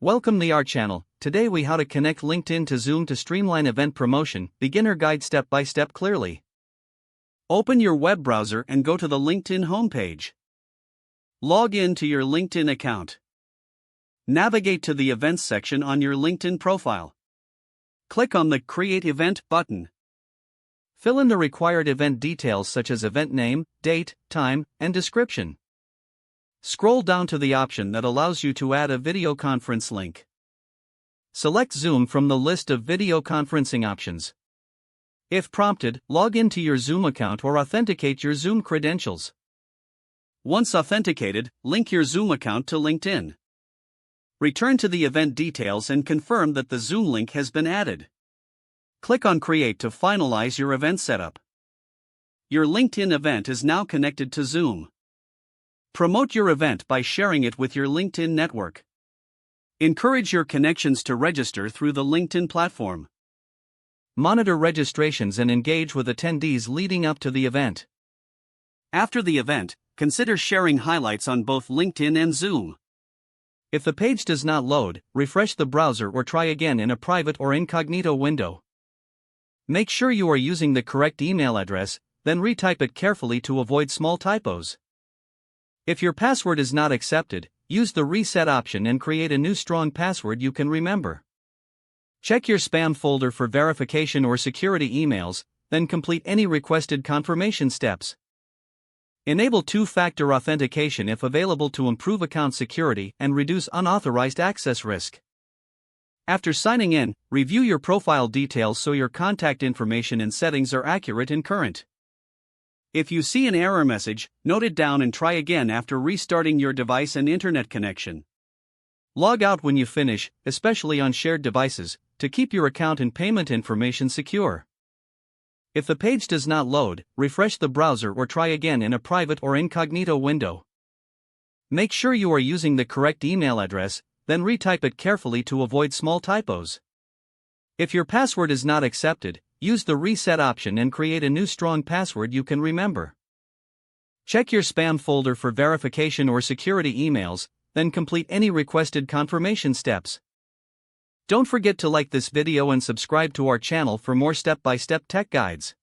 Welcome to our channel. Today we how to connect LinkedIn to Zoom to streamline event promotion, beginner guide step by step clearly. Open your web browser and go to the LinkedIn homepage. Log in to your LinkedIn account. Navigate to the events section on your LinkedIn profile. Click on the Create Event button. Fill in the required event details such as event name, date, time, and description. Scroll down to the option that allows you to add a video conference link. Select Zoom from the list of video conferencing options. If prompted, log into your Zoom account or authenticate your Zoom credentials. Once authenticated, link your Zoom account to LinkedIn. Return to the event details and confirm that the Zoom link has been added. Click on Create to finalize your event setup. Your LinkedIn event is now connected to Zoom. Promote your event by sharing it with your LinkedIn network. Encourage your connections to register through the LinkedIn platform. Monitor registrations and engage with attendees leading up to the event. After the event, consider sharing highlights on both LinkedIn and Zoom. If the page does not load, refresh the browser or try again in a private or incognito window. Make sure you are using the correct email address, then retype it carefully to avoid small typos. If your password is not accepted, use the reset option and create a new strong password you can remember. Check your spam folder for verification or security emails, then complete any requested confirmation steps. Enable two-factor authentication if available to improve account security and reduce unauthorized access risk. After signing in, review your profile details so your contact information and settings are accurate and current. If you see an error message, note it down and try again after restarting your device and internet connection. Log out when you finish, especially on shared devices, to keep your account and payment information secure. If the page does not load, refresh the browser or try again in a private or incognito window. Make sure you are using the correct email address, then retype it carefully to avoid small typos. If your password is not accepted, use the reset option and create a new strong password you can remember. Check your spam folder for verification or security emails, then complete any requested confirmation steps. Don't forget to like this video and subscribe to our channel for more step-by-step tech guides.